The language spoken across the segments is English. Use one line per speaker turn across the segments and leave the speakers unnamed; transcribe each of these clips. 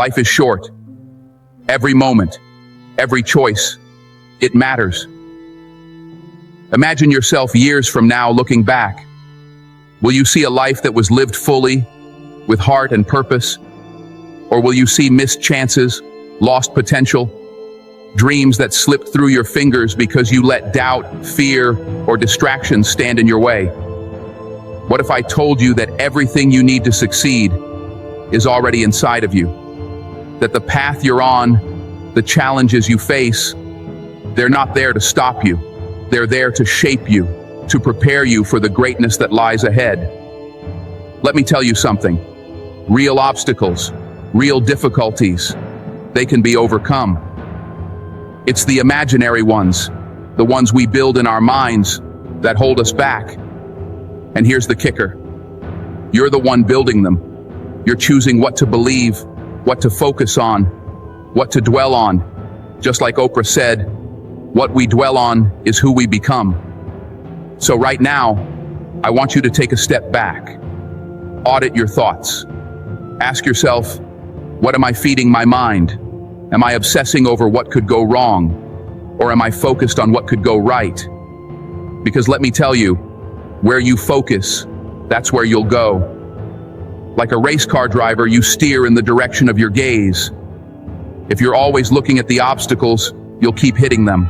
Life is short. Every moment, every choice, it matters. Imagine yourself years from now looking back. Will you see a life that was lived fully, with heart and purpose? Or will you see missed chances, lost potential, dreams that slipped through your fingers because you let doubt, fear, or distractions stand in your way? What if I told you that everything you need to succeed is already inside of you? That the path you're on, the challenges you face, they're not there to stop you. They're there to shape you, to prepare you for the greatness that lies ahead. Let me tell you something. Real obstacles, real difficulties, they can be overcome. It's the imaginary ones, the ones we build in our minds, that hold us back. And here's the kicker. You're the one building them. You're choosing what to believe, what to focus on, what to dwell on. Just like Oprah said, what we dwell on is who we become. So right now, I want you to take a step back. Audit your thoughts. Ask yourself, what am I feeding my mind? Am I obsessing over what could go wrong? Or am I focused on what could go right? Because let me tell you, where you focus, that's where you'll go. Like a race car driver, you steer in the direction of your gaze. If you're always looking at the obstacles, you'll keep hitting them.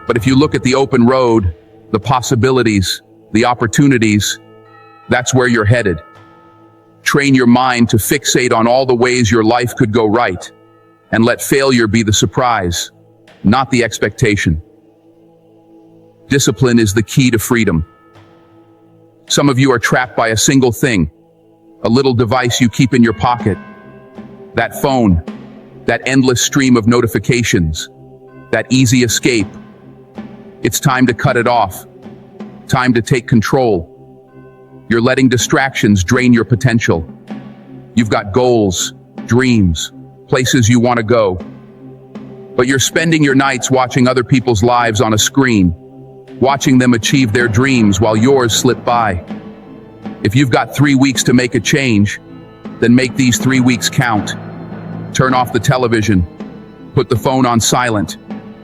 But if you look at the open road, the possibilities, the opportunities, that's where you're headed. Train your mind to fixate on all the ways your life could go right, and let failure be the surprise, not the expectation. Discipline is the key to freedom. Some of you are trapped by a single thing, a little device you keep in your pocket. That phone, that endless stream of notifications, that easy escape. It's time to cut it off. Time to take control. You're letting distractions drain your potential. You've got goals, dreams, places you want to go. But you're spending your nights watching other people's lives on a screen, watching them achieve their dreams while yours slip by. If you've got 3 weeks to make a change, then make these 3 weeks count. Turn off the television. Put the phone on silent.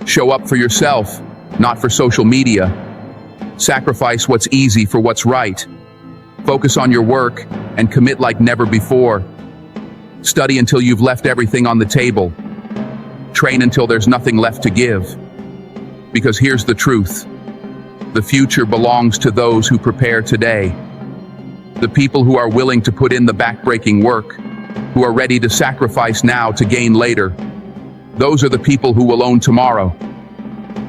Show up for yourself, not for social media. Sacrifice what's easy for what's right. Focus on your work and commit like never before. Study until you've left everything on the table. Train until there's nothing left to give. Because here's the truth. The future belongs to those who prepare today. The people who are willing to put in the backbreaking work, who are ready to sacrifice now to gain later. Those are the people who will own tomorrow.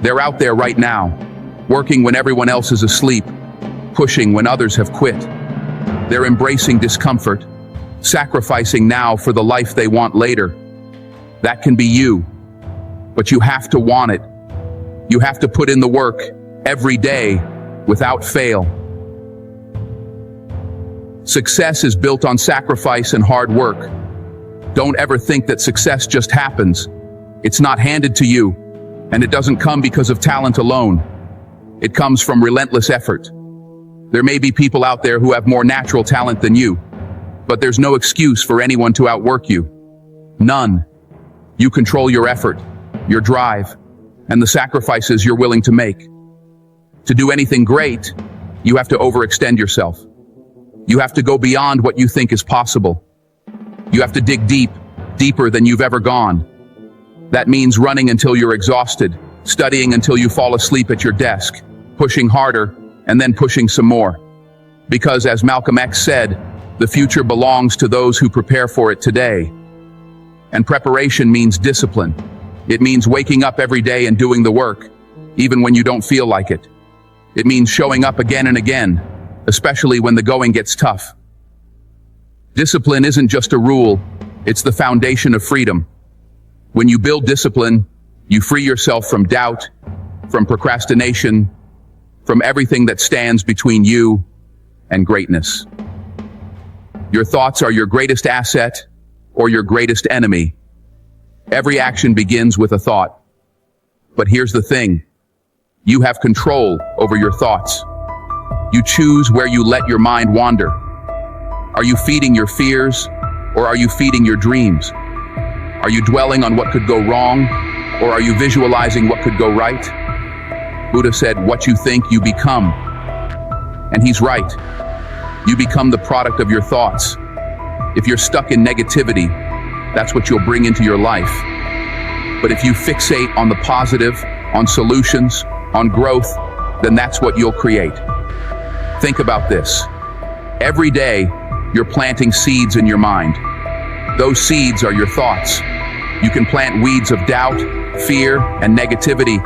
They're out there right now, working when everyone else is asleep, pushing when others have quit. They're embracing discomfort, sacrificing now for the life they want later. That can be you, but you have to want it. You have to put in the work every day without fail. Success is built on sacrifice and hard work. Don't ever think that success just happens. It's not handed to you, and it doesn't come because of talent alone. It comes from relentless effort. There may be people out there who have more natural talent than you, but there's no excuse for anyone to outwork you. None. You control your effort, your drive, and the sacrifices you're willing to make. To do anything great, you have to overextend yourself. You have to go beyond what you think is possible. You have to dig deep, deeper than you've ever gone. That means running until you're exhausted, studying until you fall asleep at your desk, pushing harder, and then pushing some more. Because as Malcolm X said, the future belongs to those who prepare for it today. And preparation means discipline. It means waking up every day and doing the work, even when you don't feel like it. It means showing up again and again, especially when the going gets tough. Discipline isn't just a rule, it's the foundation of freedom. When you build discipline, you free yourself from doubt, from procrastination, from everything that stands between you and greatness. Your thoughts are your greatest asset or your greatest enemy. Every action begins with a thought. But here's the thing. You have control over your thoughts. You choose where you let your mind wander. Are you feeding your fears or are you feeding your dreams? Are you dwelling on what could go wrong, or are you visualizing what could go right? Buddha said, what you think, you become. And he's right. You become the product of your thoughts. If you're stuck in negativity, that's what you'll bring into your life. But if you fixate on the positive, on solutions, on growth, then that's what you'll create. Think about this. Every day, you're planting seeds in your mind. Those seeds are your thoughts. You can plant weeds of doubt, fear, and negativity,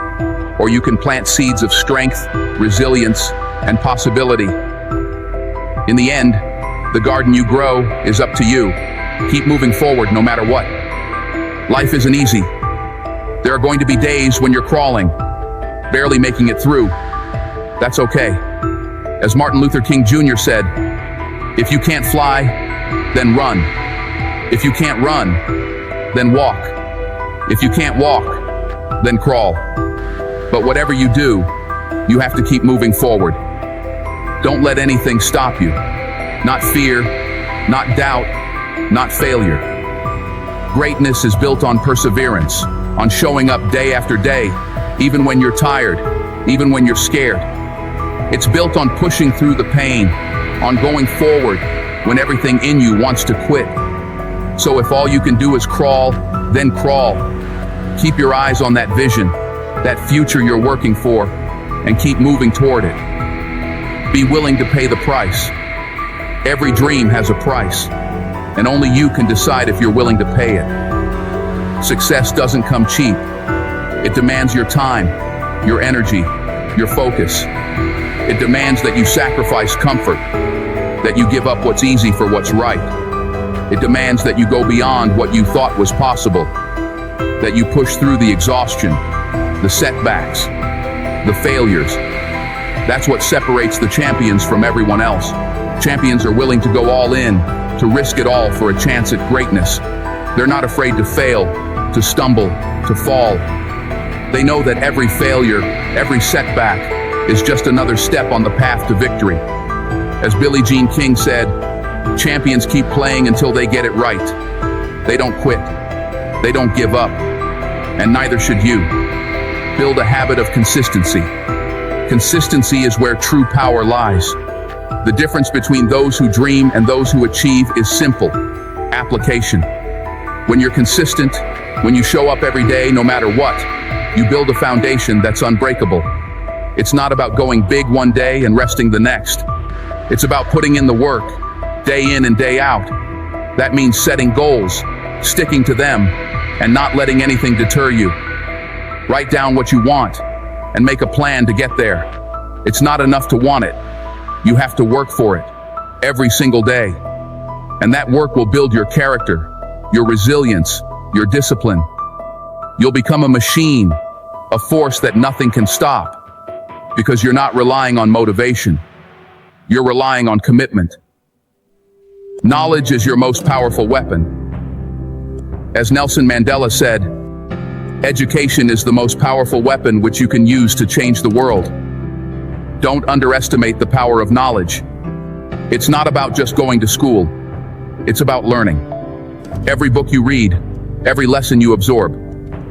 or you can plant seeds of strength, resilience, and possibility. In the end, the garden you grow is up to you. Keep moving forward no matter what. Life isn't easy. There are going to be days when you're crawling, barely making it through. That's okay. As Martin Luther King Jr. said, if you can't fly, then run. If you can't run, then walk. If you can't walk, then crawl. But whatever you do, you have to keep moving forward. Don't let anything stop you. Not fear, not doubt, not failure. Greatness is built on perseverance, on showing up day after day, even when you're tired, even when you're scared. It's built on pushing through the pain, on going forward when everything in you wants to quit. So if all you can do is crawl, then crawl. Keep your eyes on that vision, that future you're working for, and keep moving toward it. Be willing to pay the price. Every dream has a price, and only you can decide if you're willing to pay it. Success doesn't come cheap. It demands your time, your energy, your focus. It demands that you sacrifice comfort, that you give up what's easy for what's right. It demands that you go beyond what you thought was possible, that you push through the exhaustion, the setbacks, the failures. That's what separates the champions from everyone else. Champions are willing to go all in, to risk it all for a chance at greatness. They're not afraid to fail, to stumble, to fall. They know that every failure, every setback, is just another step on the path to victory. As Billie Jean King said, champions keep playing until they get it right. They don't quit. They don't give up. And neither should you. Build a habit of consistency. Consistency is where true power lies. The difference between those who dream and those who achieve is simple: application. When you're consistent, when you show up every day no matter what, you build a foundation that's unbreakable. It's not about going big one day and resting the next. It's about putting in the work, day in and day out. That means setting goals, sticking to them, and not letting anything deter you. Write down what you want and make a plan to get there. It's not enough to want it. You have to work for it every single day. And that work will build your character, your resilience, your discipline. You'll become a machine, a force that nothing can stop, because you're not relying on motivation. You're relying on commitment. Knowledge is your most powerful weapon. As Nelson Mandela said, education is the most powerful weapon which you can use to change the world. Don't underestimate the power of knowledge. It's not about just going to school. It's about learning. Every book you read, every lesson you absorb,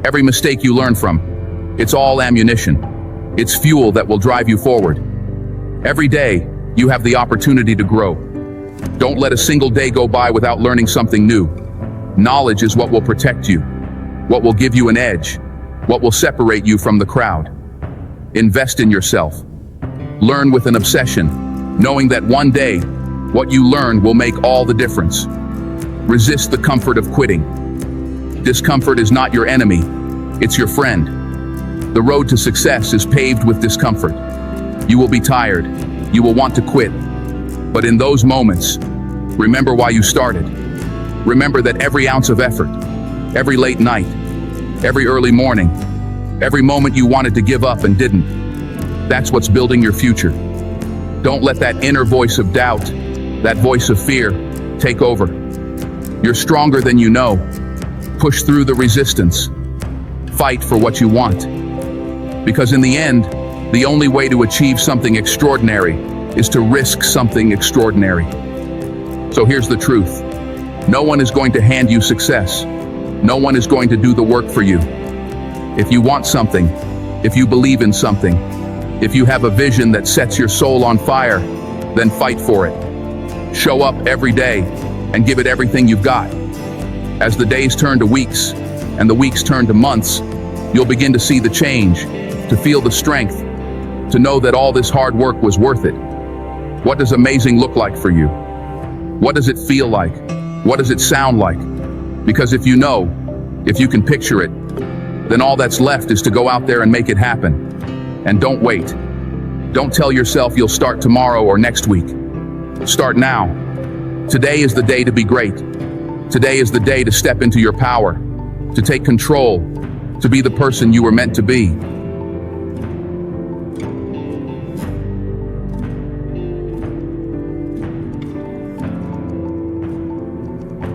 every mistake you learn from, it's all ammunition. It's fuel that will drive you forward. Every day, you have the opportunity to grow. Don't let a single day go by without learning something new. Knowledge is what will protect you, what will give you an edge, what will separate you from the crowd. Invest in yourself. Learn with an obsession, knowing that one day, what you learn will make all the difference. Resist the comfort of quitting. Discomfort is not your enemy, it's your friend. The road to success is paved with discomfort. You will be tired, you will want to quit. But in those moments, remember why you started. Remember that every ounce of effort, every late night, every early morning, every moment you wanted to give up and didn't, that's what's building your future. Don't let that inner voice of doubt, that voice of fear, take over. You're stronger than you know. Push through the resistance. Fight for what you want. Because in the end, the only way to achieve something extraordinary is to risk something extraordinary. So here's the truth. No one is going to hand you success. No one is going to do the work for you. If you want something, if you believe in something, if you have a vision that sets your soul on fire, then fight for it. Show up every day and give it everything you've got. As the days turn to weeks and the weeks turn to months, you'll begin to see the change, to feel the strength, to know that all this hard work was worth it. What does amazing look like for you? What does it feel like? What does it sound like? Because if you know, if you can picture it, then all that's left is to go out there and make it happen. And don't wait. Don't tell yourself you'll start tomorrow or next week. Start now. Today is the day to be great. Today is the day to step into your power, to take control, to be the person you were meant to be.